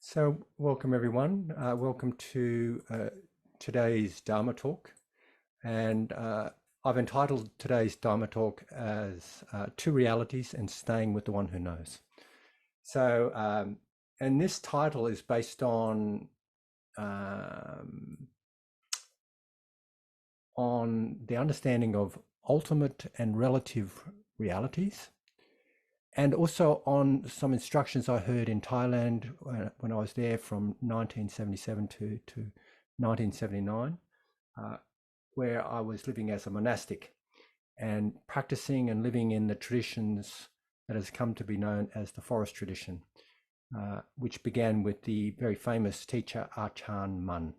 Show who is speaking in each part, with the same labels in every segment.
Speaker 1: So, welcome everyone. Welcome to today's Dharma talk. And I've entitled today's Dharma talk as Two Realities and Staying with the One Who Knows. So, and this title is based on the understanding of ultimate and relative realities, and also on some instructions I heard in Thailand when I was there from 1977 to 1979, where I was living as a monastic and practicing and living in the traditions that has come to be known as the forest tradition, which began with the very famous teacher Achan Mun,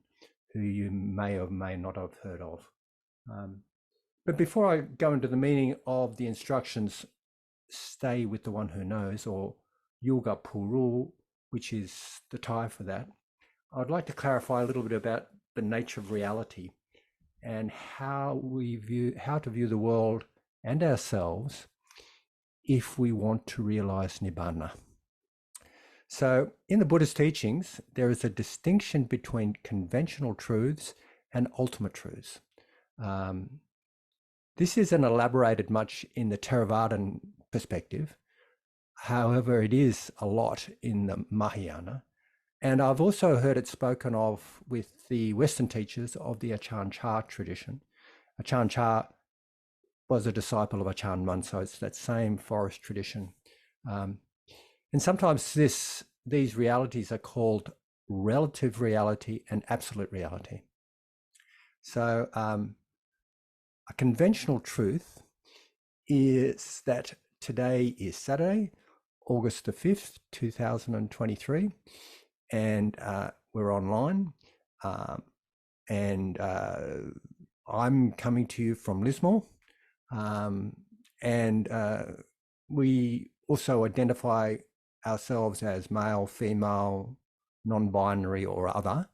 Speaker 1: who you may or may not have heard of. But before I go into the meaning of the instructions, stay with the one who knows, or Yoga Puru, which is the Thai for that, I'd like to clarify a little bit about the nature of reality and how to view the world and ourselves if we want to realize nibbana. So in the Buddhist teachings, there is a distinction between conventional truths and ultimate truths. This isn't elaborated much in the Theravadan perspective. However, it is a lot in the Mahayana. And I've also heard it spoken of with the Western teachers of the Achan Chah tradition. Achan Chah was a disciple of Achan Mun, so it's that same forest tradition. And sometimes these realities are called relative reality and absolute reality. So a conventional truth is that today is Saturday, August the 5th, 2023, and we're online. And I'm coming to you from Lismore. And we also identify ourselves as male, female, non-binary, or other.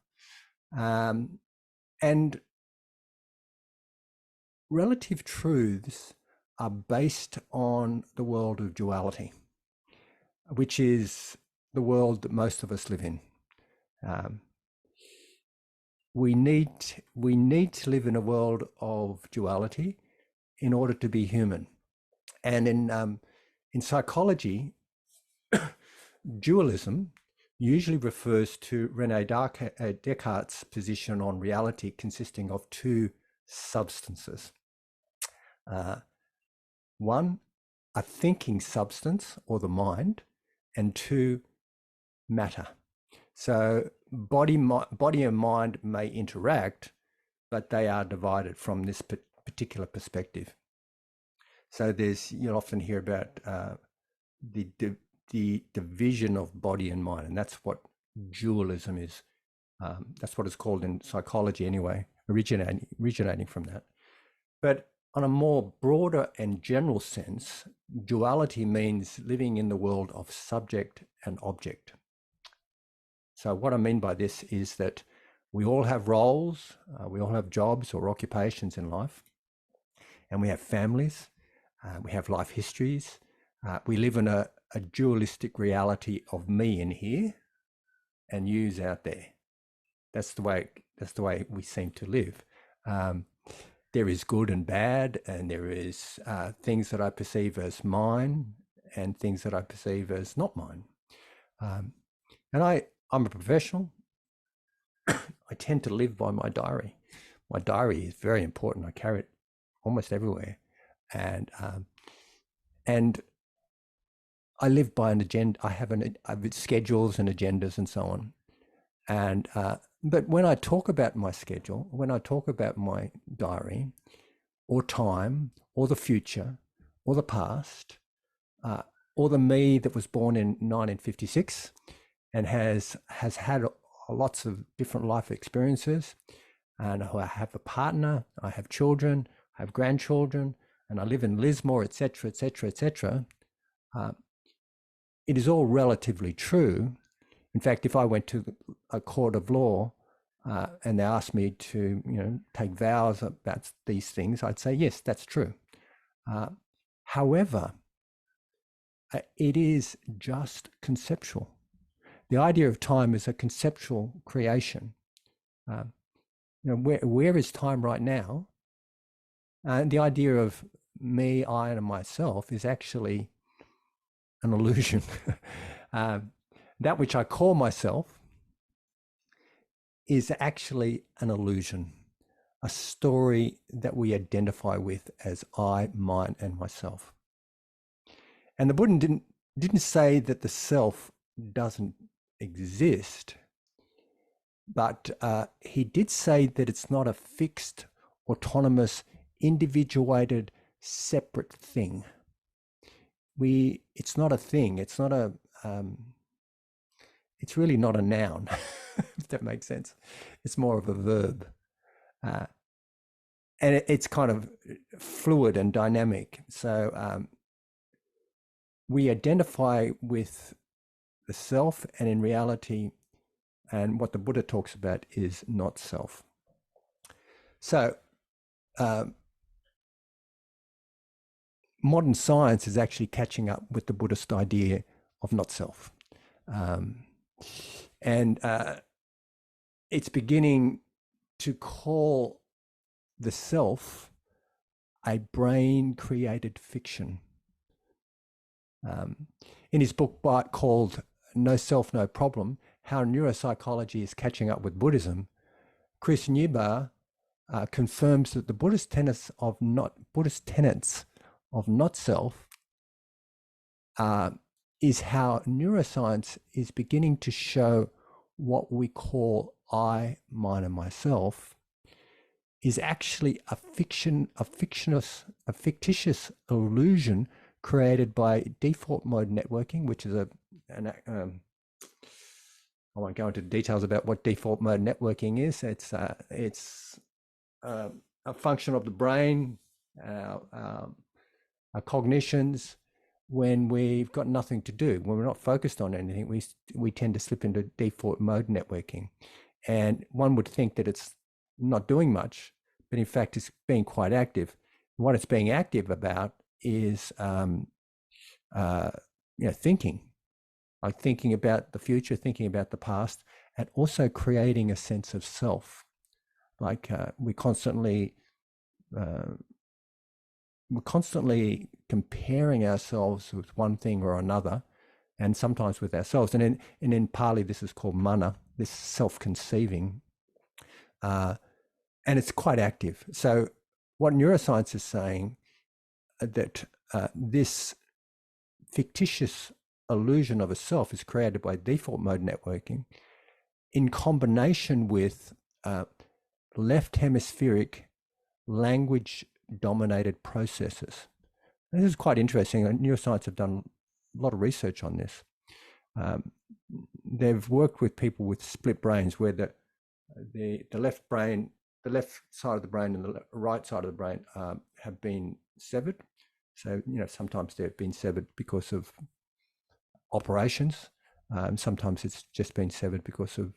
Speaker 1: And relative truths are based on the world of duality, which is the world that most of us live in. We need to live in a world of duality in order to be human. And in psychology, dualism usually refers to René Descartes' position on reality consisting of two substances. One, a thinking substance or the mind, and two, matter. So body and mind may interact, but they are divided from this particular perspective. So you'll often hear about the division of body and mind, and that's what dualism is. That's what it's called in psychology anyway, originating from that. But on a more broader and general sense, duality means living in the world of subject and object. So what I mean by this is that we all have roles, we all have jobs or occupations in life, and we have families, we have life histories. We live in a dualistic reality of me in here and you's out there. That's the way we seem to live. There is good and bad, and there is things that I perceive as mine and things that I perceive as not mine. And I'm a professional. I tend to live by my diary. My diary is very important. I carry it almost everywhere. And I live by an agenda. I have schedules and agendas and so on. And but when I talk about my schedule, when I talk about my diary, or time, or the future, or the past, or the me that was born in 1956 and has had lots of different life experiences, and I have a partner, I have children, I have grandchildren, and I live in Lismore, etc., etc., etc. It is all relatively true. In fact, if I went to a court of law and they asked me to, take vows about these things, I'd say, yes, that's true. However, it is just conceptual. the idea of time is a conceptual creation. Where is time right now? And the idea of me, I, and myself is actually an illusion. That which I call myself is actually an illusion, a story that we identify with as I, mine, and myself. And the Buddha didn't say that the self doesn't exist, but he did say that it's not a fixed, autonomous, individuated, separate thing. It's not a thing. It's not a. It's really not a noun, if that makes sense. It's more of a verb, and it's kind of fluid and dynamic. So we identify with the self, and in reality, and what the Buddha talks about is not self. So modern science is actually catching up with the Buddhist idea of not self. And it's beginning to call the self a brain-created fiction. In his book called No Self, No Problem, How Neuropsychology is Catching Up with Buddhism, Chris Newbar confirms that the Buddhist tenets of not self is how neuroscience is beginning to show what we call I, mine, and myself is actually a fictitious illusion created by default mode networking, which is I won't go into details about what default mode networking is. It's a function of the brain, our cognitions. When we've got nothing to do, when we're not focused on anything, we tend to slip into default mode networking. And one would think that it's not doing much, but in fact, it's being quite active. What it's being active about is, thinking, like thinking about the future, thinking about the past, and also creating a sense of self. Like we're constantly comparing ourselves with one thing or another, and sometimes with ourselves. And in Pali, this is called mana, this self-conceiving, and it's quite active. So what neuroscience is saying that this fictitious illusion of a self is created by default mode networking in combination with left hemispheric language dominated processes. And this is quite interesting. Neuroscience have done a lot of research on this. They've worked with people with split brains where the left side of the brain and the right side of the brain have been severed. So, sometimes they've been severed because of operations. Sometimes it's just been severed because of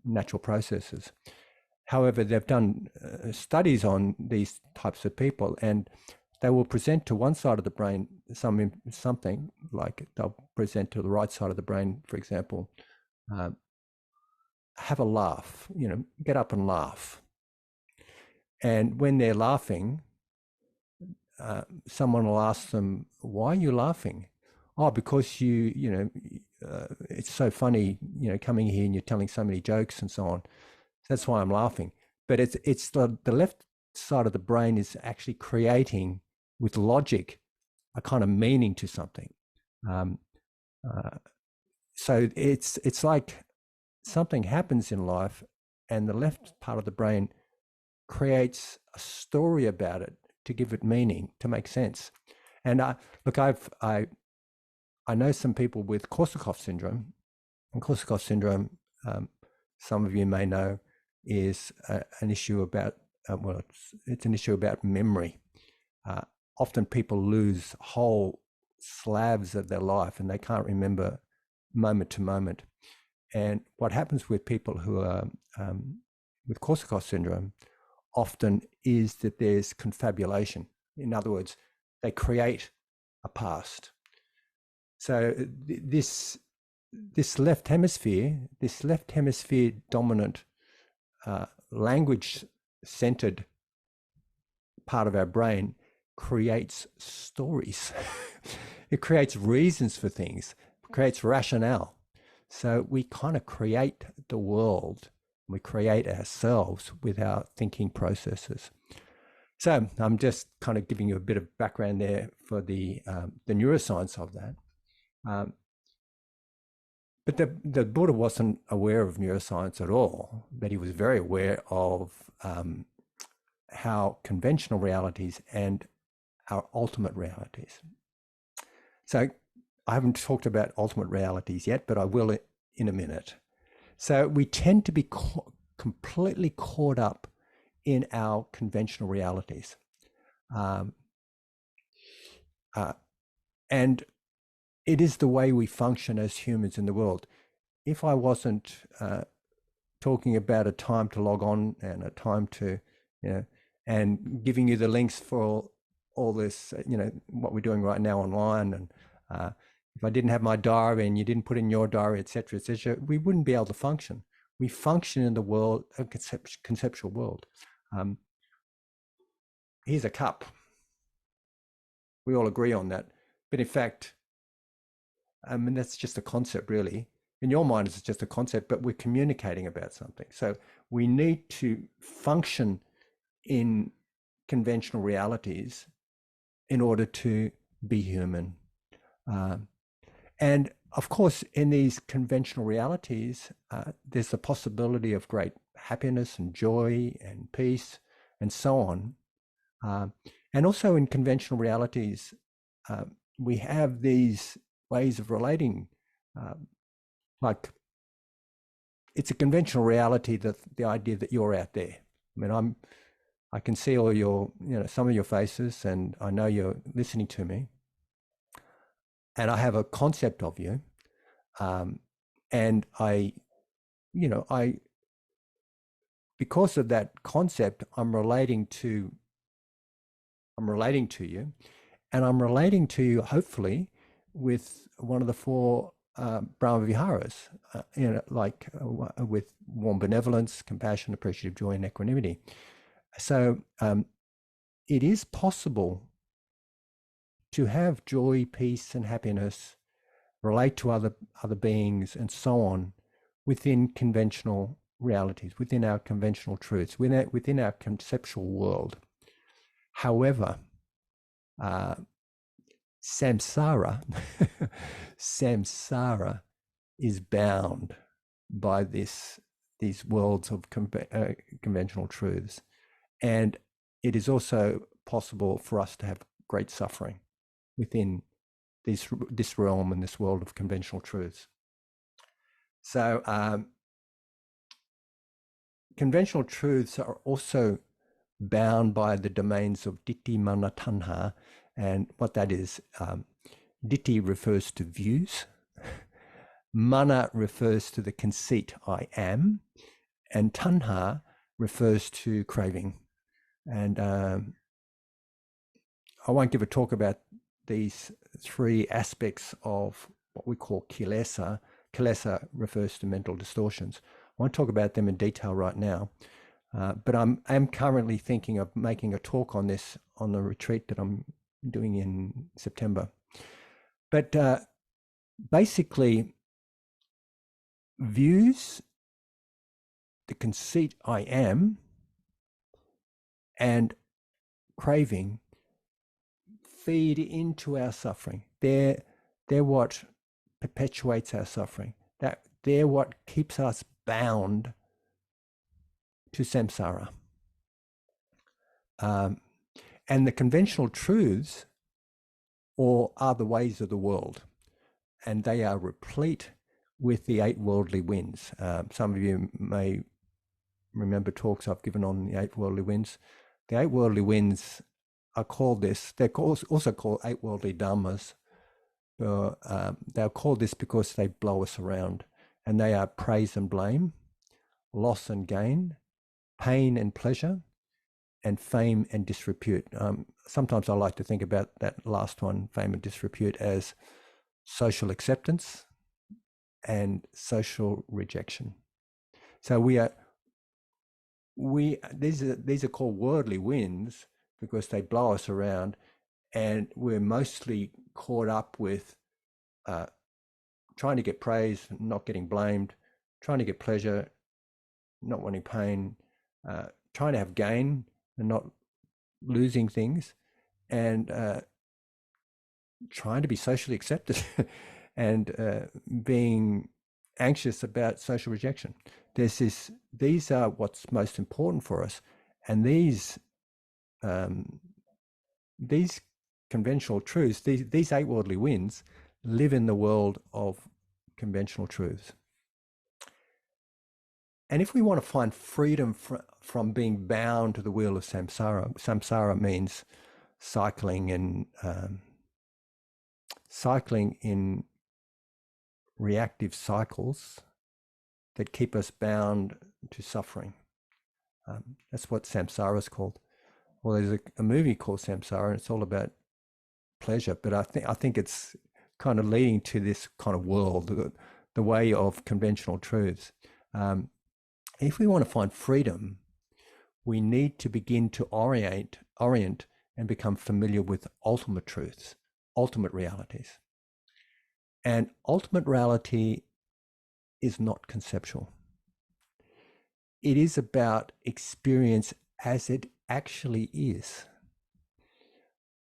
Speaker 1: natural processes. However, they've done studies on these types of people, and they will present to one side of the brain something like they'll present to the right side of the brain, for example, have a laugh, get up and laugh. And when they're laughing, someone will ask them, why are you laughing? Oh, because it's so funny, coming here and you're telling so many jokes and so on. That's why I'm laughing. But it's the left side of the brain is actually creating with logic a kind of meaning to something. So it's like something happens in life and the left part of the brain creates a story about it to give it meaning, to make sense. And look, I know some people with Korsakoff syndrome, and Korsakoff syndrome, some of you may know, is an issue about, it's an issue about memory. Often people lose whole slabs of their life and they can't remember moment to moment. And what happens with people who are with Korsakoff syndrome often is that there's confabulation. In other words, they create a past. So this this left hemisphere dominant language-centered part of our brain creates stories. It creates reasons for things, creates rationale. So we kind of create the world, we create ourselves with our thinking processes. So I'm just kind of giving you a bit of background there for the neuroscience of that. But the Buddha wasn't aware of neuroscience at all, but he was very aware of how conventional realities and our ultimate realities. So I haven't talked about ultimate realities yet, but I will in a minute. So we tend to be completely caught up in our conventional realities. And it is the way we function as humans in the world. If I wasn't talking about a time to log on and a time to, and giving you the links for all this, what we're doing right now online, and if I didn't have my diary and you didn't put in your diary, et cetera, we wouldn't be able to function. We function in the world, a conceptual world. Here's a cup. We all agree on that. But in fact, that's just a concept, really. In your mind, it's just a concept, but we're communicating about something. So we need to function in conventional realities in order to be human. And of course, in these conventional realities, there's the possibility of great happiness and joy and peace and so on. And also in conventional realities, we have these ways of relating, like it's a conventional reality that the idea that you're out there. I mean, I can see all your, some of your faces, and I know you're listening to me, and I have a concept of you, and because of that concept, I'm relating to you, and I'm relating to you hopefully with one of the four Brahma Viharas, with warm benevolence, compassion, appreciative joy, and equanimity. So it is possible to have joy, peace, and happiness, relate to other beings, and so on, within conventional realities, within our conventional truths, within our conceptual world. However, samsara is bound by these worlds of conventional truths, and it is also possible for us to have great suffering within this realm and this world of conventional truths. So conventional truths are also bound by the domains of ditthi, mana, tanha, and what that is, ditthi refers to views, mana refers to the conceit I am, and tanha refers to craving. And I won't give a talk about these three aspects of what we call kilesa. Kilesa refers to mental distortions. I won't talk about them in detail right now, but I'm currently thinking of making a talk on this on the retreat that I'm doing in September. But basically, views, the conceit I am, and craving feed into our suffering. They're what perpetuates our suffering. They're what keeps us bound to samsara. And the conventional truths are the ways of the world, and they are replete with the 8 worldly winds. Some of you may remember talks I've given on the 8 worldly winds. The 8 worldly winds are called this. They're also called 8 worldly dharmas. They're called this because they blow us around, and they are praise and blame, loss and gain, pain and pleasure, and fame and disrepute. Sometimes I like to think about that last one, fame and disrepute, as social acceptance, and social rejection. So these are called worldly winds because they blow us around, and we're mostly caught up with trying to get praise, not getting blamed, trying to get pleasure, not wanting pain, trying to have gain and not losing things, and trying to be socially accepted and being anxious about social rejection. These are what's most important for us, and these conventional truths, these eight worldly winds, live in the world of conventional truths. And if we want to find freedom from being bound to the wheel of samsara means cycling in reactive cycles that keep us bound to suffering. That's what samsara is called. Well, there's a movie called Samsara, and it's all about pleasure. But I think it's kind of leading to this kind of world, the way of conventional truths. If we want to find freedom, we need to begin to orient and become familiar with ultimate truths, ultimate realities. And ultimate reality is not conceptual. It is about experience as it actually is.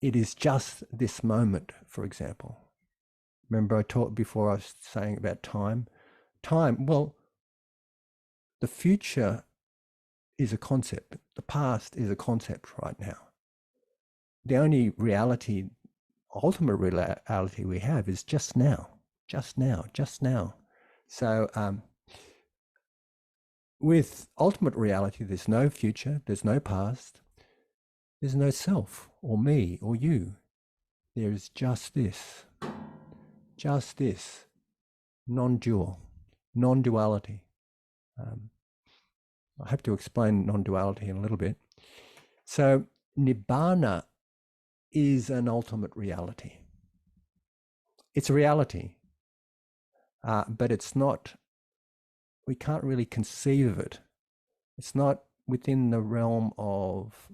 Speaker 1: It is just this moment, for example. Remember I talked before, I was saying about time. Well, the future is a concept. The past is a concept right now. The only reality, ultimate reality we have is just now. So with ultimate reality, there's no future, there's no past, there's no self or me or you. There is just this, non-dual, non-duality. I hope to explain non-duality in a little bit. So nibbana is an ultimate reality. It's a reality, but it's not, we can't really conceive of it. It's not within the realm of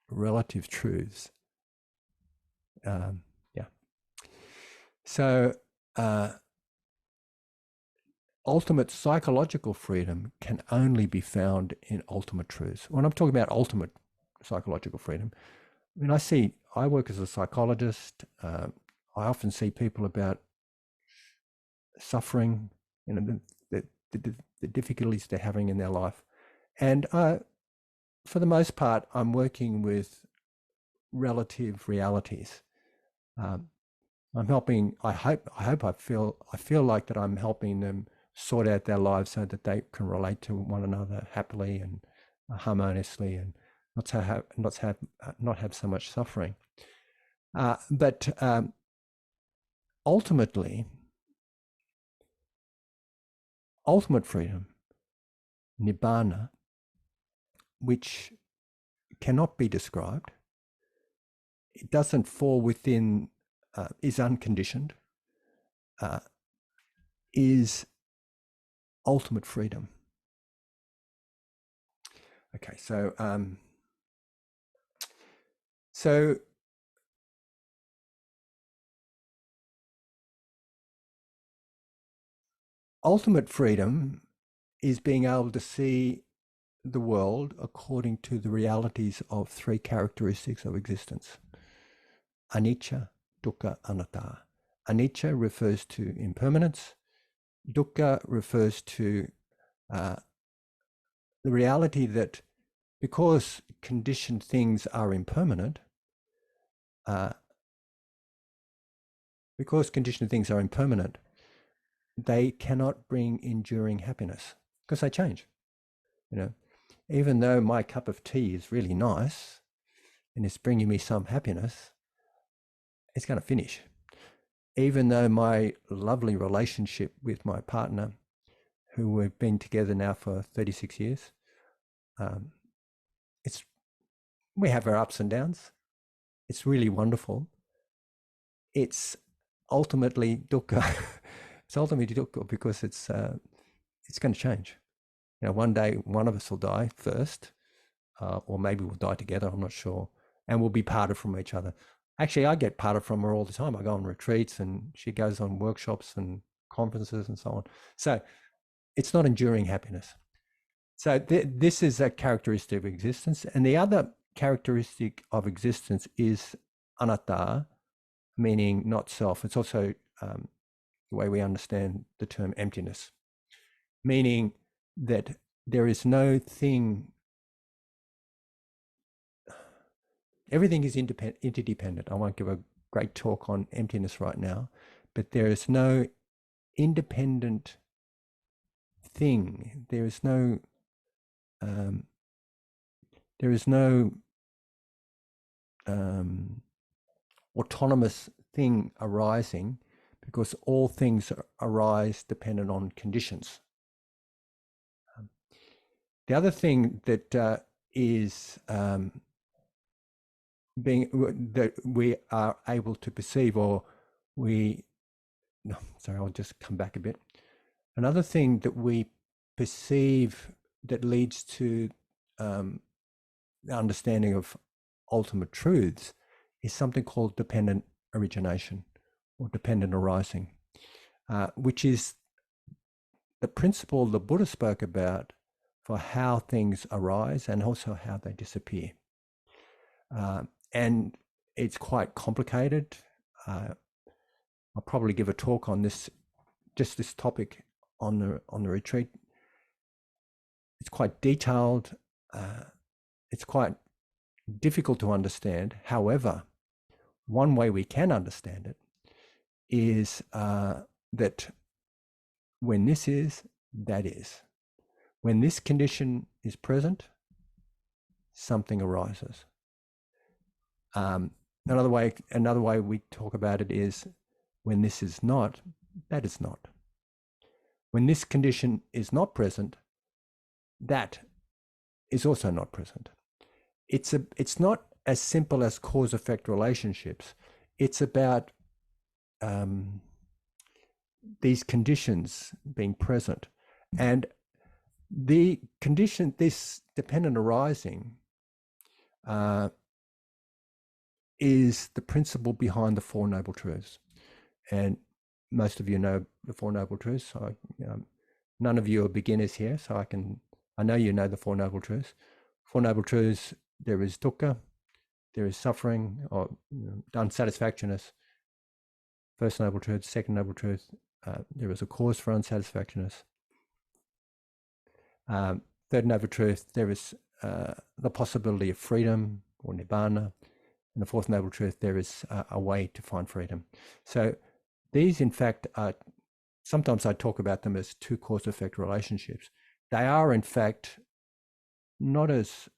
Speaker 1: relative truths. So ultimate psychological freedom can only be found in ultimate truths. When I'm talking about ultimate psychological freedom, I mean, I work as a psychologist. I often see people about suffering, the difficulties they're having in their life. And for the most part, I'm working with relative realities. I'm helping, I feel like that I'm helping them sort out their lives so that they can relate to one another happily and harmoniously, and not have so much suffering. But ultimately, ultimate freedom, nibbana, which cannot be described, it doesn't fall within, is unconditioned, is ultimate freedom. Okay, so ultimate freedom is being able to see the world according to the realities of three characteristics of existence: anicca, dukkha, anatta. Anicca refers to impermanence. Dukkha refers to the reality that because conditioned things are impermanent, they cannot bring enduring happiness because they change. Even though my cup of tea is really nice and it's bringing me some happiness, it's going to finish. Even though my lovely relationship with my partner, who we've been together now for 36 years, we have our ups and downs. It's really wonderful. It's ultimately dukkha. It's ultimately dukkha because it's going to change. You know, one day one of us will die first, or maybe we'll die together. I'm not sure, and we'll be parted from each other. Actually, I get parted from her all the time. I go on retreats, and she goes on workshops and conferences and so on. So it's not enduring happiness. So this is a characteristic of existence, and the other characteristic of existence is anatta, meaning not self. It's also the way we understand the term emptiness, meaning that there is no thing. Everything is interdependent. I won't give a great talk on emptiness right now, but there is no independent thing. There is no autonomous thing arising, because all things arise dependent on conditions. The other thing that is that we are able to perceive, or I'll just come back a bit. Another thing that we perceive that leads to the understanding of ultimate truths is something called dependent origination or dependent arising, which is the principle the Buddha spoke about for how things arise and also how they disappear. And it's quite complicated. I'll probably give a talk on this topic on the retreat. It's quite detailed. It's quite difficult to understand. However, one way we can understand it is that when this is, that is. When this condition is present, something arises. Another way we talk about it is when this is not, that is not. When this condition is not present, that is also not present. It's not as simple as cause-effect relationships. It's about these conditions being present. And the condition, this dependent arising, is the principle behind the Four Noble Truths. And most of you know the Four Noble Truths. So none of you are beginners here, so I know you know the Four Noble Truths. Four Noble Truths: there is dukkha, there is suffering, or unsatisfactionist. First Noble Truth, Second Noble Truth: there is a cause for unsatisfactionist. Third Noble Truth: there is the possibility of freedom or nibbana. And the Fourth Noble Truth: there is a way to find freedom. So these, in fact, are, sometimes I talk about them as two cause-effect relationships. They are, in fact, not as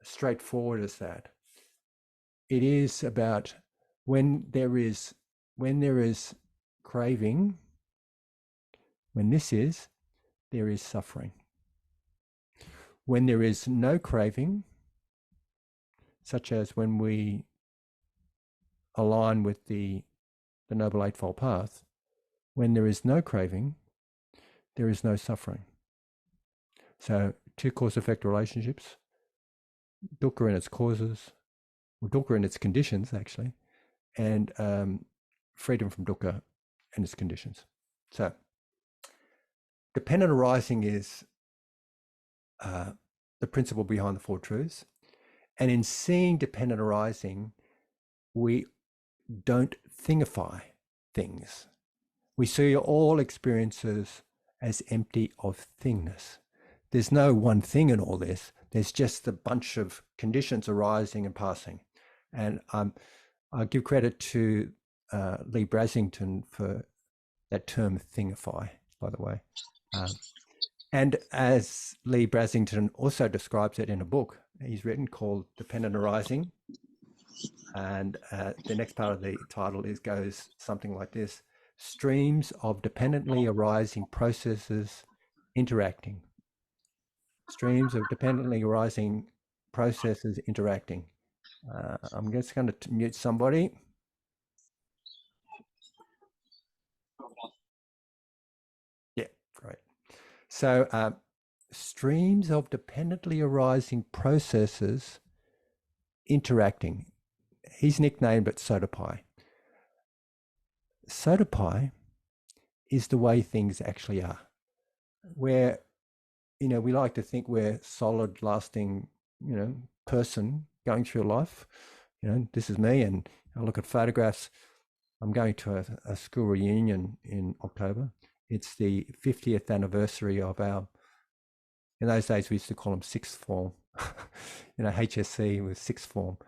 Speaker 1: straightforward as that. It is about when there is craving, when this is, there is suffering. When there is no craving, such as when we align with the Noble Eightfold Path, when there is no craving, there is no suffering. So two cause-effect relationships, dukkha in its causes, or dukkha in its conditions, actually, and freedom from dukkha and its conditions. So dependent arising is the principle behind the Four Truths. And in seeing dependent arising, we don't thingify things. We see all experiences as empty of thingness. There's no one thing in all this. There's just a bunch of conditions arising and passing. And I give credit to Lee Brasington for that term thingify, by the way. And as Lee Brasington also describes it in a book he's written called Dependent Arising, and the next part of the title goes something like this: streams of dependently arising processes interacting. Streams of dependently arising processes interacting. I'm just going to mute somebody. So streams of dependently arising processes interacting. He's nicknamed it Soda Pie. Soda Pie is the way things actually are, where, we like to think we're solid, lasting, person going through life. This is me, and I look at photographs. I'm going to a school reunion in October. It's the 50th anniversary of our, in those days we used to call them sixth form, HSC was sixth form,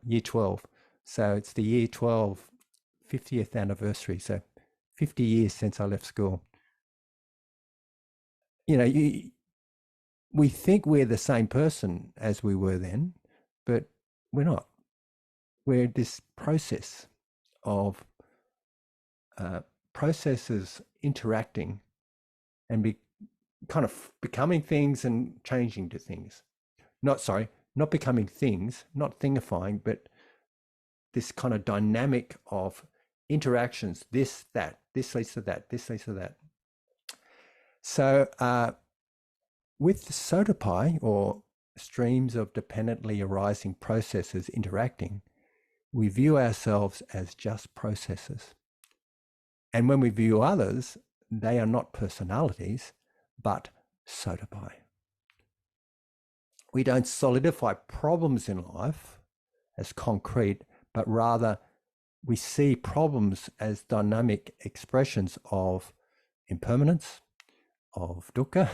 Speaker 1: year 12. So it's the year 12 50th anniversary. So 50 years since I left school. We think we're the same person as we were then, but we're not. We're this process of processes interacting and kind of becoming things and changing to things. Not becoming things, not thingifying, but this kind of dynamic of interactions, this, that, this leads to that, this leads to that. So with the soda pie, or streams of dependently arising processes interacting, we view ourselves as just processes. And when we view others, they are not personalities, but soda pie. We don't solidify problems in life as concrete, but rather we see problems as dynamic expressions of impermanence, of dukkha,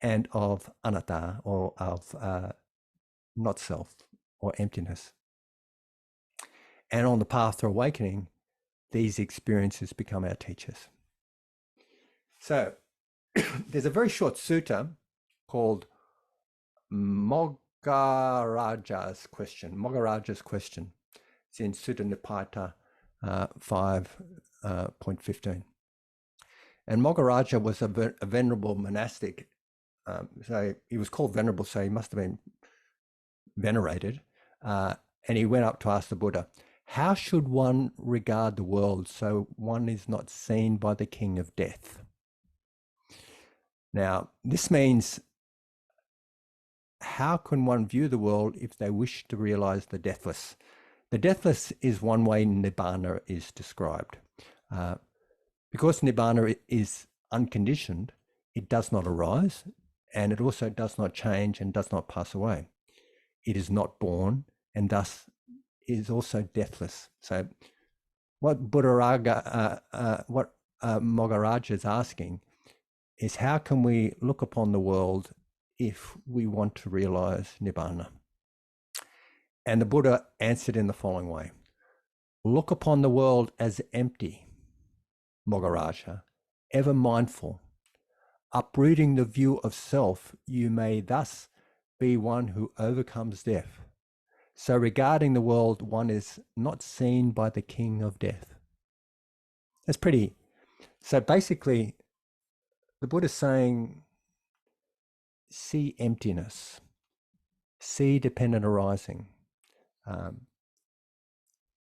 Speaker 1: and of anatta, or of not self, or emptiness. And on the path to awakening, these experiences become our teachers. So there's a very short sutta called Mogaraja's question. It's in Sutta Nipata 5.15. And Mogaraja was a venerable monastic. So he was called venerable, so he must have been venerated. And he went up to ask the Buddha, how should one regard the world so one is not seen by the king of death? Now, this means, how can one view the world if they wish to realize the deathless? The deathless is one way nibbana is described. Because nibbana is unconditioned, it does not arise, and it also does not change and does not pass away. It is not born, and thus is also deathless. So what Mogaraja is asking is, how can we look upon the world if we want to realize nibbana? And the Buddha answered in the following way: look upon the world as empty, Mogaraja, ever mindful. Uprooting the view of self, you may thus be one who overcomes death. So regarding the world, one is not seen by the king of death. That's pretty. So basically, the Buddha's saying, see emptiness, see dependent arising,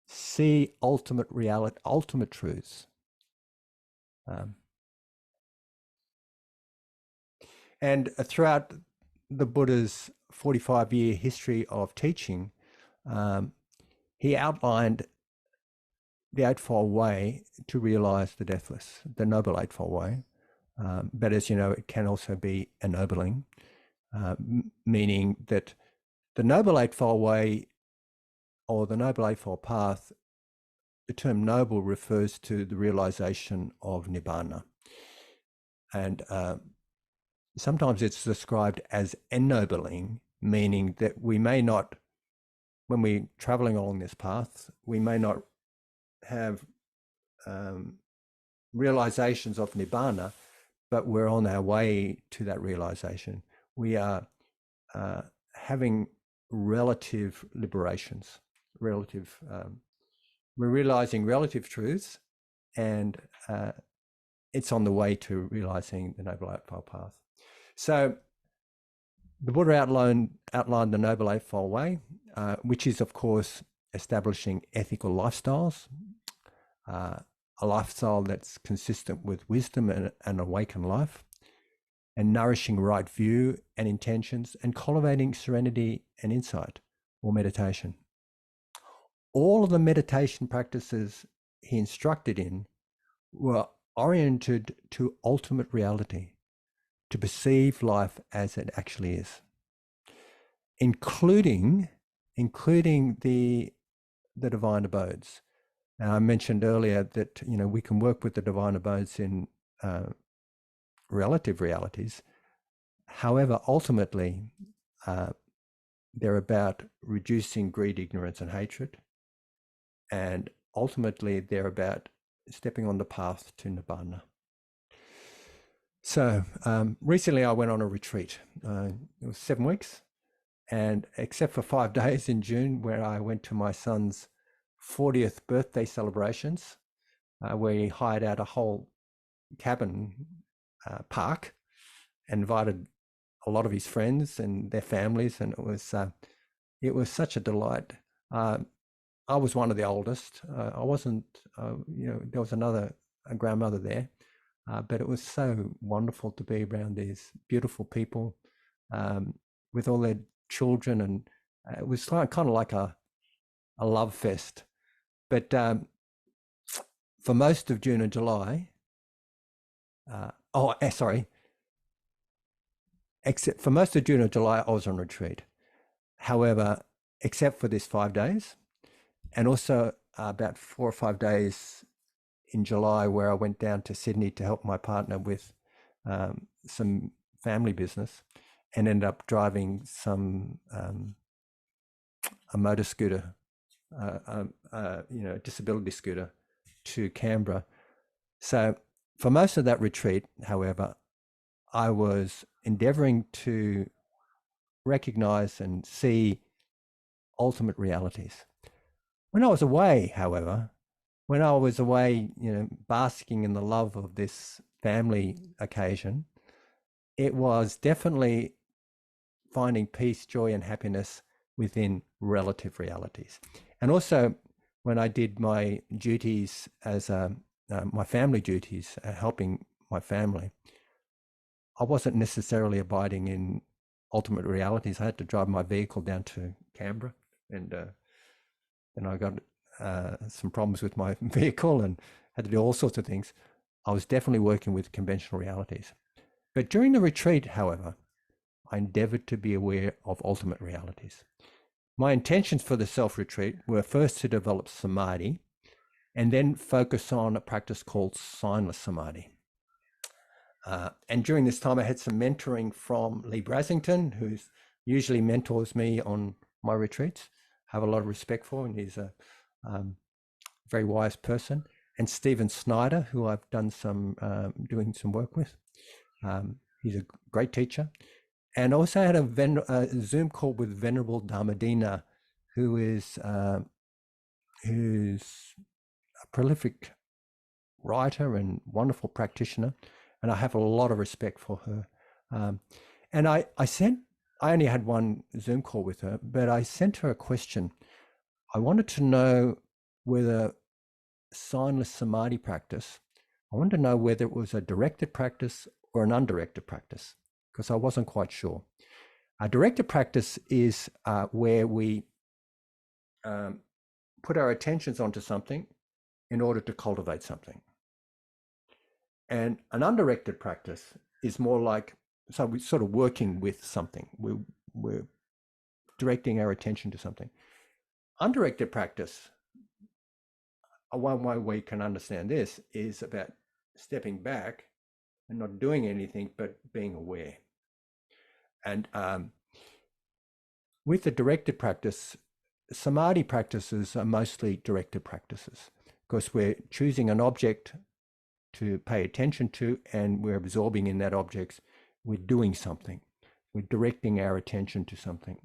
Speaker 1: see ultimate reality, ultimate truths. And throughout the Buddha's 45-year history of teaching, he outlined the Eightfold Way to realize the deathless, the Noble Eightfold Way. But as you know, it can also be ennobling, meaning that the Noble Eightfold Way, or the Noble Eightfold Path, the term noble refers to the realization of nibbana. And sometimes it's described as ennobling, meaning that we may not, when we're traveling along this path, we may not have realizations of nibbana, but we're on our way to that realization. We are having relative liberations, we're realizing relative truths, and it's on the way to realizing the Noble Eightfold Path. So the Buddha outlined the Noble Eightfold Way, which is, of course, establishing ethical lifestyles, a lifestyle that's consistent with wisdom and an awakened life. and nourishing right view and intentions, and cultivating serenity and insight or meditation. All of the meditation practices he instructed in were oriented to ultimate reality, to perceive life as it actually is, including the divine abodes. And I mentioned earlier that we can work with the divine abodes in relative realities. However, ultimately, they're about reducing greed, ignorance, and hatred. And ultimately, they're about stepping on the path to nibbana. So recently I went on a retreat. It was 7 weeks. And except for 5 days in June, where I went to my son's 40th birthday celebrations, where he hired out a whole cabin park, and invited a lot of his friends and their families, and it was such a delight. I was one of the oldest. I wasn't, there was a grandmother there, but it was so wonderful to be around these beautiful people with all their children, and it was kind of like a love fest. But for most of June and July, except for most of June and July, I was on retreat. However, except for this 5 days, and also about 4 or 5 days in July, where I went down to Sydney to help my partner with some family business, and ended up driving a motor scooter, disability scooter, to Canberra. So for most of that retreat, however, I was endeavoring to recognize and see ultimate realities. When I was away, however, basking in the love of this family occasion, it was definitely finding peace, joy, and happiness within relative realities. And also, when I did my duties as my family duties, helping my family, I wasn't necessarily abiding in ultimate realities. I had to drive my vehicle down to Canberra, and I got some problems with my vehicle and had to do all sorts of things. I was definitely working with conventional realities. But during the retreat, however, I endeavored to be aware of ultimate realities. My intentions for the self-retreat were first to develop samadhi, and then focus on a practice called signless samadhi. And during this time, I had some mentoring from Lee Brasington, who usually mentors me on my retreats. I have a lot of respect for, and he's a very wise person. And Stephen Snyder, who I've done doing some work with. He's a great teacher. And also had a Zoom call with Venerable Dharmadina, who's a prolific writer and wonderful practitioner. And I have a lot of respect for her. And I only had one Zoom call with her, but I sent her a question. I wanted to know whether signless samadhi practice, I wanted to know whether it was a directed practice or an undirected practice, because I wasn't quite sure. A directed practice is where we put our attentions onto something in order to cultivate something. And an undirected practice is more like, so we're sort of working with something. We're directing our attention to something. Undirected practice, one way we can understand this is about stepping back and not doing anything, but being aware. And with the directed practice, samadhi practices are mostly directed practices, because we're choosing an object to pay attention to, and we're absorbing in that object. We're doing something. We're directing our attention to something.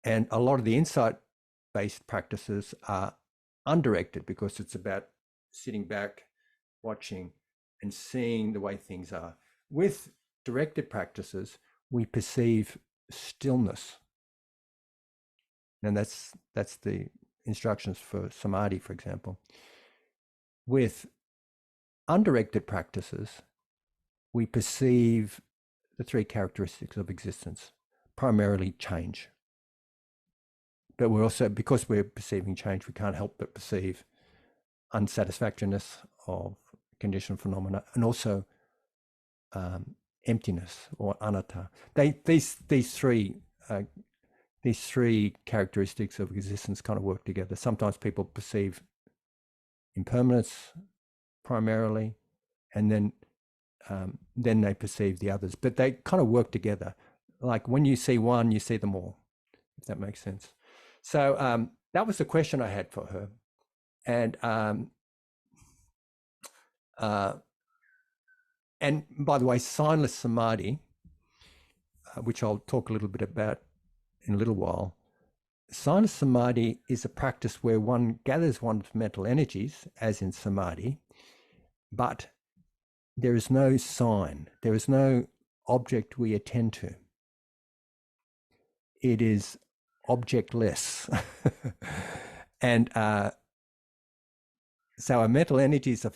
Speaker 1: And a lot of the insight-based practices are undirected, because it's about sitting back, watching, and seeing the way things are. With directed practices, we perceive stillness. And that's the instructions for samadhi, for example. With undirected practices, we perceive the three characteristics of existence, primarily change. But we're also, because we're perceiving change, we can't help but perceive unsatisfactoriness of conditioned phenomena, and also emptiness or anatta. These three characteristics of existence kind of work together. Sometimes people perceive impermanence primarily, and then they perceive the others, but they kind of work together. Like when you see one, you see them all, if that makes sense. So that was the question I had for her. And by the way, signless samadhi, which I'll talk a little bit about in a little while, signless samadhi is a practice where one gathers one's mental energies, as in samadhi, but there is no sign, there is no object we attend to. It is objectless. And so our mental energies are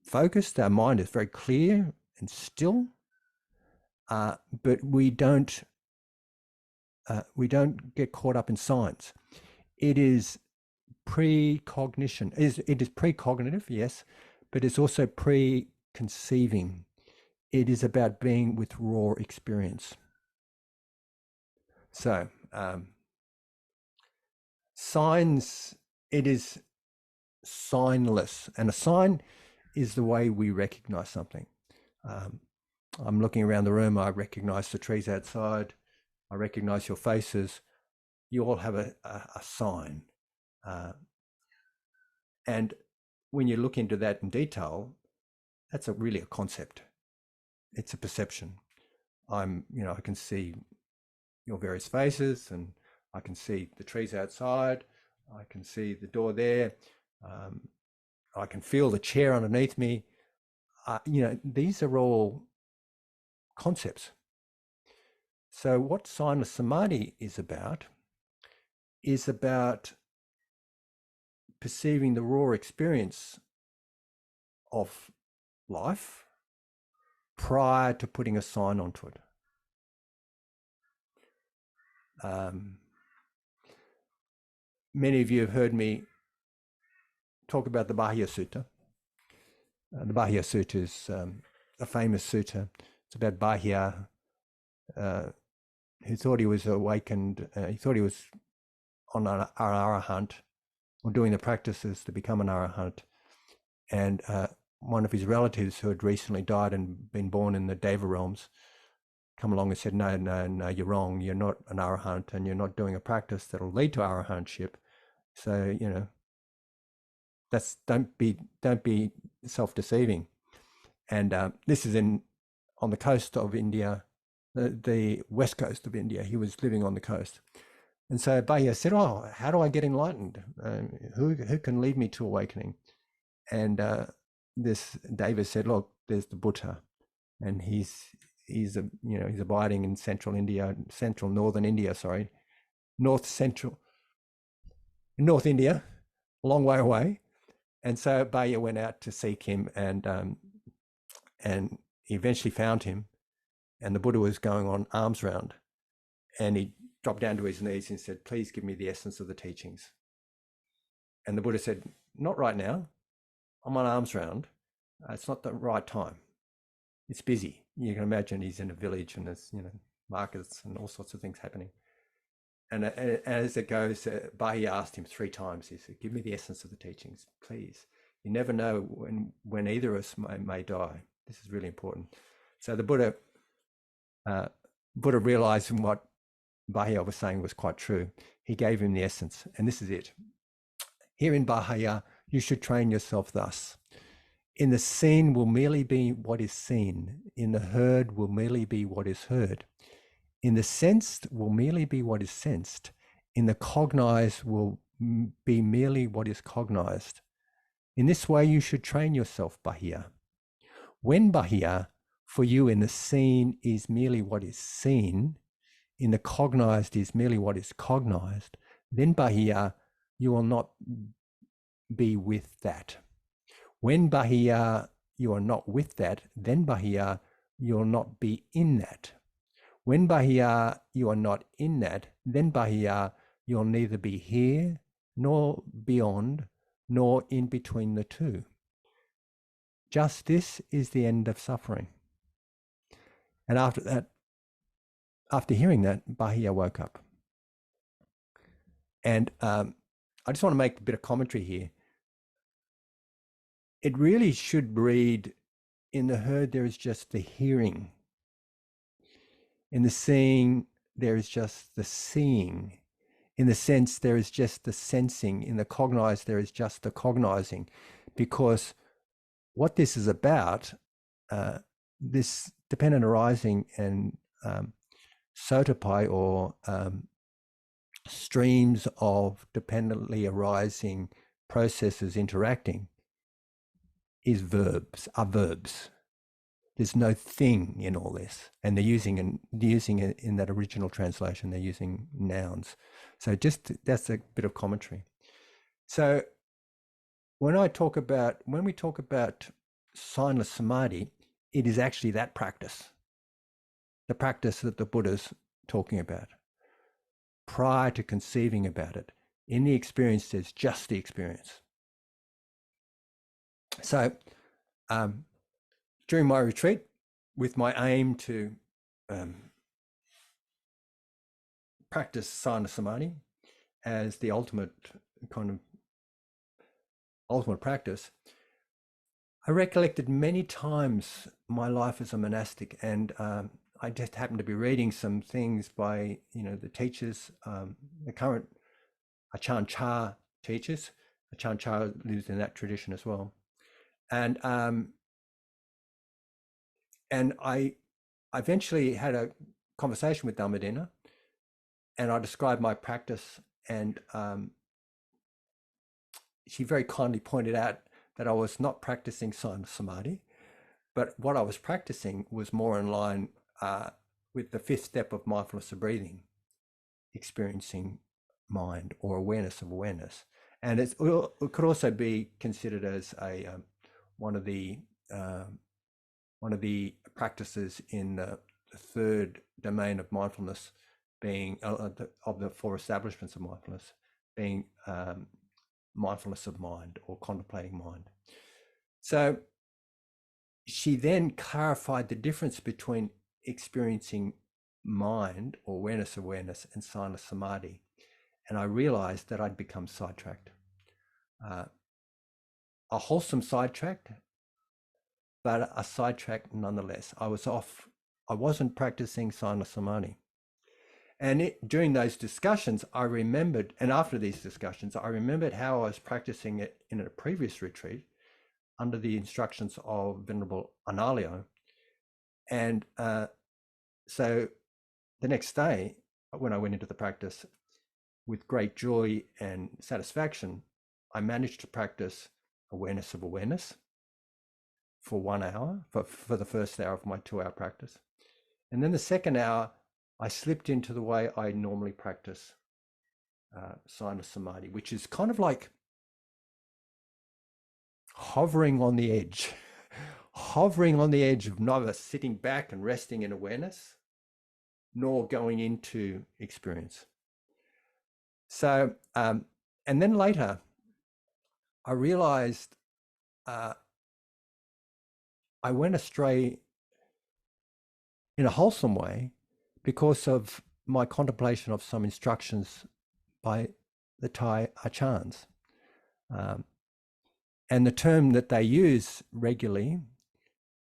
Speaker 1: focused, our mind is very clear and still, but we don't get caught up in signs. It is precognition. It is precognitive, yes, but it's also preconceiving. It is about being with raw experience. So signs, it is signless, and a sign is the way we recognize something. I'm looking around the room, I recognize the trees outside, I recognize your faces. You all have a sign. And when you look into that in detail, that's really a concept. It's a perception. I can see your various faces, and I can see the trees outside. I can see the door there. I can feel the chair underneath me. These are all concepts. So what signless samadhi is about perceiving the raw experience of life prior to putting a sign onto it. Many of you have heard me talk about the Bahya Sutta. The Bahya Sutta is a famous sutta. It's about Bahya, who thought he was awakened. He thought he was on an arahant, or doing the practices to become an arahant. And one of his relatives who had recently died and been born in the Deva realms come along and said, no, you're wrong. You're not an arahant, and you're not doing a practice that'll lead to arahantship. So, don't be self-deceiving. And this is on the coast of India, the west coast of India. He was living on the coast. And so Bahya said, how do I get enlightened? Who can lead me to awakening? And this David said, look, there's the Buddha, and he's abiding in North India, a long way away. And so Bahya went out to seek him, and he eventually found him, and the Buddha was going on alms round, and he dropped down to his knees and said, please give me the essence of the teachings. And the Buddha said, not right now. I'm on alms round. It's not the right time. It's busy. You can imagine he's in a village, and there's markets and all sorts of things happening. And as it goes, Bahya asked him 3 times. He said, give me the essence of the teachings, please. You never know when either of us may die. This is really important. So the Buddha realized what Bahya was saying was quite true. He gave him the essence, and this is it. Here in Bahya, you should train yourself thus. In the seen will merely be what is seen. In the heard will merely be what is heard. In the sensed will merely be what is sensed. In the cognized will be merely what is cognized. In this way, you should train yourself, Bahya. When Bahya, for you in the seen is merely what is seen, in the cognized is merely what is cognized, then Bahya, you will not be with that. When Bahya, you are not with that, then Bahya, you'll not be in that. When Bahiya, you are not in that, then Bahiya, you'll neither be here, nor beyond, nor in between the two. Just this is the end of suffering. And after that, after hearing that, Bahiya woke up. And I just want to make a bit of commentary here. It really should read, in the heard there is just the hearing. In the seeing, there is just the seeing. In the sense, there is just the sensing. In the cognize, there is just the cognizing. Because what this is about, this dependent arising and sotapai, or streams of dependently arising processes interacting, are verbs. There's no thing in all this, and they're using it in that original translation. They're using nouns. So that's a bit of commentary. So when we talk about signless samadhi, it is actually that practice, the practice that the Buddha's talking about. Prior to conceiving about it, in the experience, there's just the experience. So during my retreat, with my aim to practice signless samadhi as the ultimate practice, I recollected many times my life as a monastic, and I just happened to be reading some things by the teachers, the current Achan Chah teachers. Achan Chah lives in that tradition as well, and I eventually had a conversation with Dhammadina, and I described my practice, and she very kindly pointed out that I was not practicing signless samadhi, but what I was practicing was more in line with the fifth step of mindfulness of breathing, experiencing mind, or awareness of awareness. And it could also be considered as one of the practices in the third domain of mindfulness, being of the four establishments of mindfulness, being mindfulness of mind, or contemplating mind. So she then clarified the difference between experiencing mind, or awareness of awareness, and signless samadhi. And I realized that I'd become sidetracked. A wholesome sidetracked, but a sidetrack nonetheless. I wasn't practicing signless samadhi. And during those discussions, I remembered, and after these discussions, I remembered how I was practicing it in a previous retreat under the instructions of Venerable Analayo. And so the next day, when I went into the practice, with great joy and satisfaction, I managed to practice awareness of awareness for 1 hour, for the first hour of my 2-hour practice. And then the second hour, I slipped into the way I normally practice signless samadhi, which is kind of like hovering on the edge of neither sitting back and resting in awareness, nor going into experience. So, and then later, I realized I went astray in a wholesome way because of my contemplation of some instructions by the Thai Achans. And the term that they use regularly,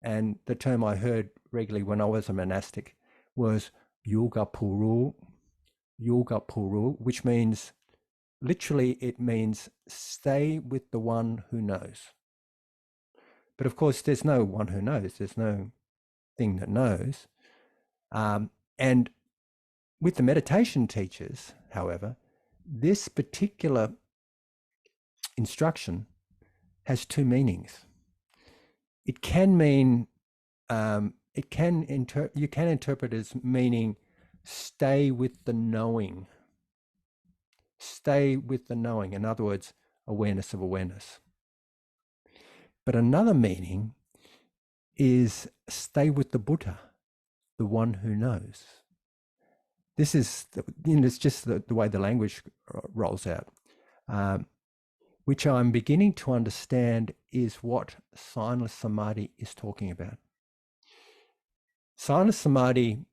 Speaker 1: and the term I heard regularly when I was a monastic, was Yoga Puru, which means, literally, it means stay with the one who knows. But of course, there's no one who knows. There's no thing that knows. And with the meditation teachers, however, this particular instruction has two meanings. It can mean, you can interpret as meaning stay with the knowing. Stay with the knowing. In other words, awareness of awareness. But another meaning is stay with the Buddha, the one who knows. This is, it's just the way the language rolls out, which I'm beginning to understand is what signless samadhi is talking about. Signless samadhi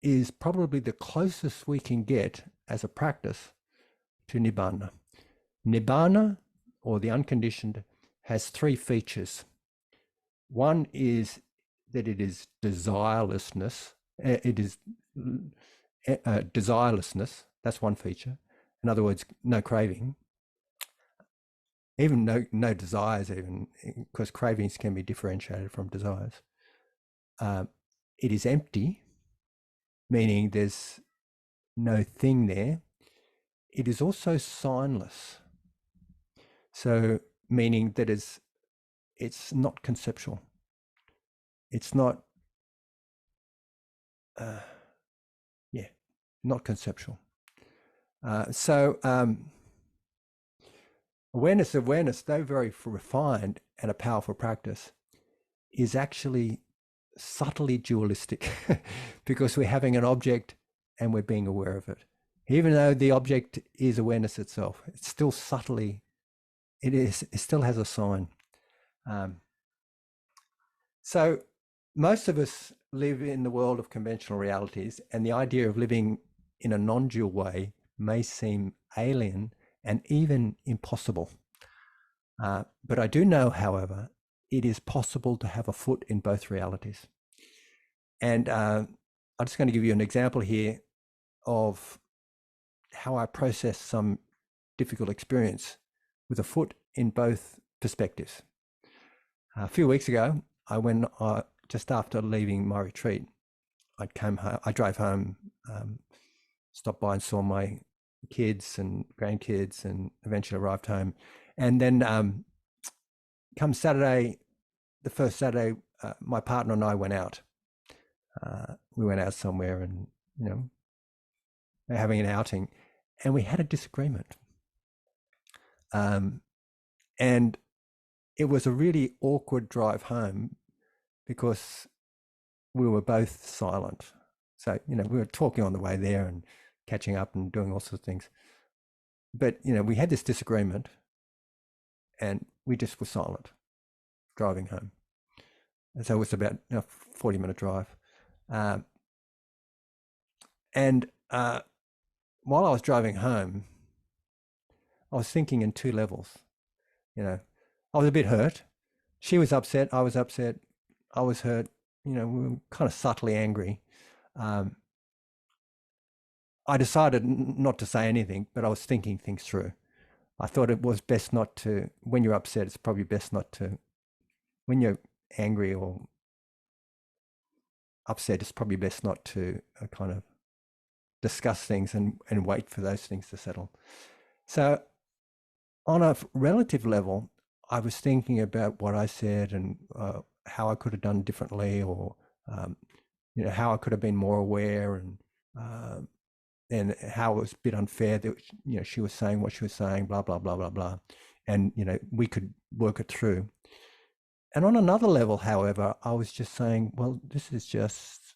Speaker 1: is probably the closest we can get as a practice to nibbana. Nibbana, or the unconditioned, has three features. One is that it is desirelessness. It is desirelessness. That's one feature. In other words, no craving. Even no desires, even because cravings can be differentiated from desires. It is empty, meaning there's no thing there. It is also signless. So meaning that it's not conceptual. It's not, not conceptual. Awareness, though very refined and a powerful practice, is actually subtly dualistic because we're having an object and we're being aware of it. Even though the object is awareness itself, it's still subtly, it still has a sign. So most of us live in the world of conventional realities, and the idea of living in a non-dual way may seem alien and even impossible. But I do know, however, it is possible to have a foot in both realities. And I'm just going to give you an example here of how I process some difficult experience with a foot in both perspectives. A few weeks ago, just after leaving my retreat, I drove home, stopped by and saw my kids and grandkids, and eventually arrived home. And then come Saturday, the first Saturday, my partner and I went out. We went out somewhere and, having an outing, and we had a disagreement. And it was a really awkward drive home because we were both silent. So, we were talking on the way there and catching up and doing all sorts of things. But, we had this disagreement and we just were silent driving home. And so it was about a 40-minute drive. And while I was driving home, I was thinking in two levels. I was a bit hurt. She was upset. I was upset. I was hurt. We were kind of subtly angry. I decided not to say anything, but I was thinking things through. I thought it was best not to, when you're upset, it's probably best not to, when you're angry or upset, it's probably best not to kind of discuss things and wait for those things to settle. So on a relative level, I was thinking about what I said and how I could have done differently, or how I could have been more aware, and how it was a bit unfair that she was saying what she was saying, blah blah blah blah blah, and we could work it through. And on another level, however, I was just saying, well, this is just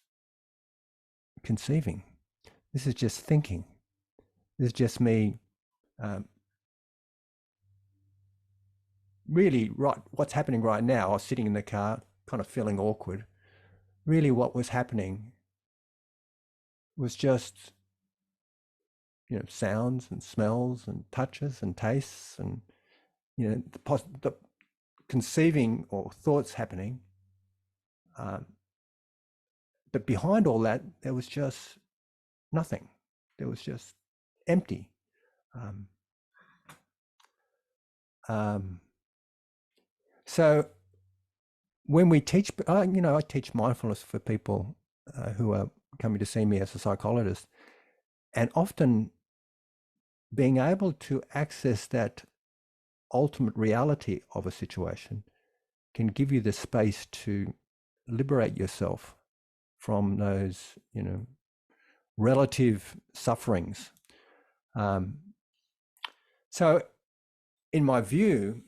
Speaker 1: conceiving. This is just thinking. This is just me. Really, right, what's happening right now, I was sitting in the car, kind of feeling awkward. Really what was happening was just, sounds and smells and touches and tastes and, the conceiving or thoughts happening. But behind all that, there was just nothing. There was just empty. So when we teach, I teach mindfulness for people who are coming to see me as a psychologist, and often being able to access that ultimate reality of a situation can give you the space to liberate yourself from those, relative sufferings. So in my view,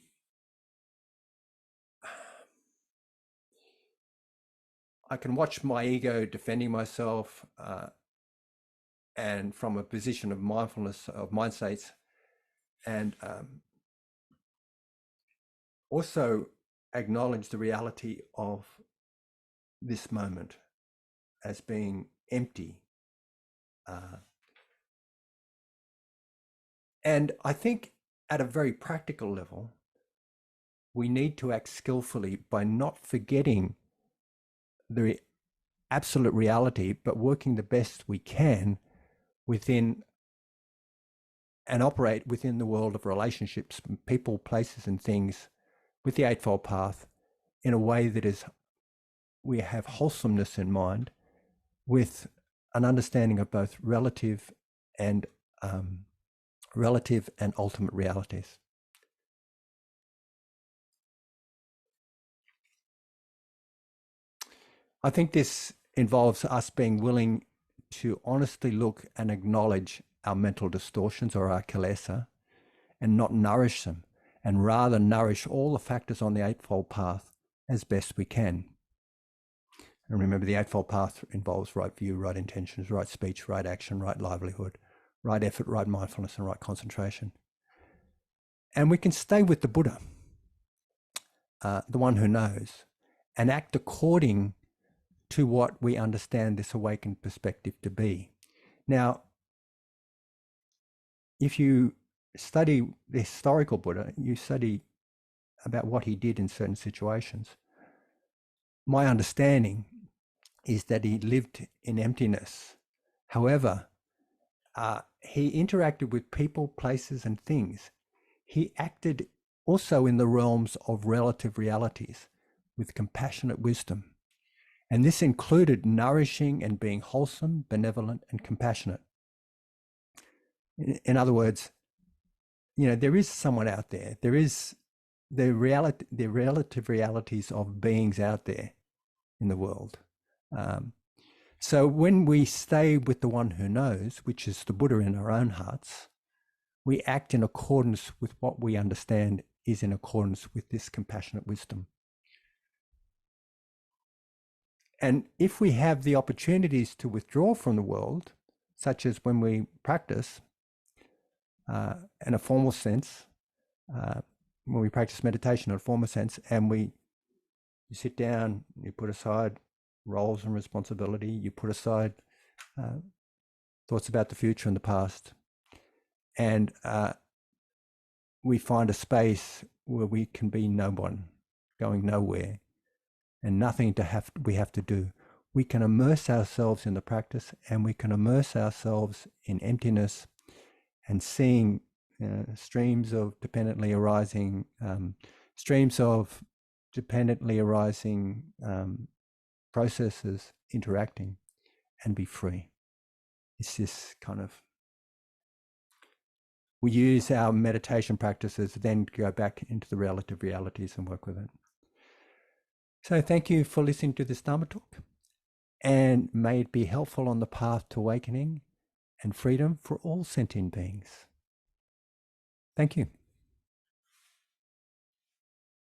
Speaker 1: I can watch my ego defending myself, and from a position of mindfulness, of mind states, and also acknowledge the reality of this moment as being empty. And I think at a very practical level, we need to act skillfully by not forgetting the absolute reality, but working the best we can within and operate within the world of relationships, people, places, and things with the Eightfold Path in a way that is, we have wholesomeness in mind with an understanding of both relative and ultimate realities. I think this involves us being willing to honestly look and acknowledge our mental distortions or our kilesa and not nourish them, and rather nourish all the factors on the Eightfold Path as best we can. And remember, the Eightfold Path involves right view, right intentions, right speech, right action, right livelihood, right effort, right mindfulness, and right concentration. And we can stay with the Buddha, the one who knows, and act according to what we understand this awakened perspective to be. Now, if you study the historical Buddha, you study about what he did in certain situations. My understanding is that he lived in emptiness. However, he interacted with people, places, and things. He acted also in the realms of relative realities with compassionate wisdom. And this included nourishing and being wholesome, benevolent, and compassionate. In other words, there is someone out there. There is the relative realities of beings out there in the world. So when we stay with the one who knows, which is the Buddha in our own hearts, we act in accordance with what we understand is in accordance with this compassionate wisdom. And if we have the opportunities to withdraw from the world, such as when we practice in a formal sense, when we practice meditation in a formal sense, and you sit down, you put aside roles and responsibility, you put aside thoughts about the future and the past, and we find a space where we can be no one, going nowhere, and nothing we have to do. We can immerse ourselves in the practice, and we can immerse ourselves in emptiness and seeing streams of dependently arising processes interacting, and be free. It's this kind of, we use our meditation practices then to go back into the relative realities and work with it. So thank you for listening to this Dharma talk, and may it be helpful on the path to awakening and freedom for all sentient beings. Thank you.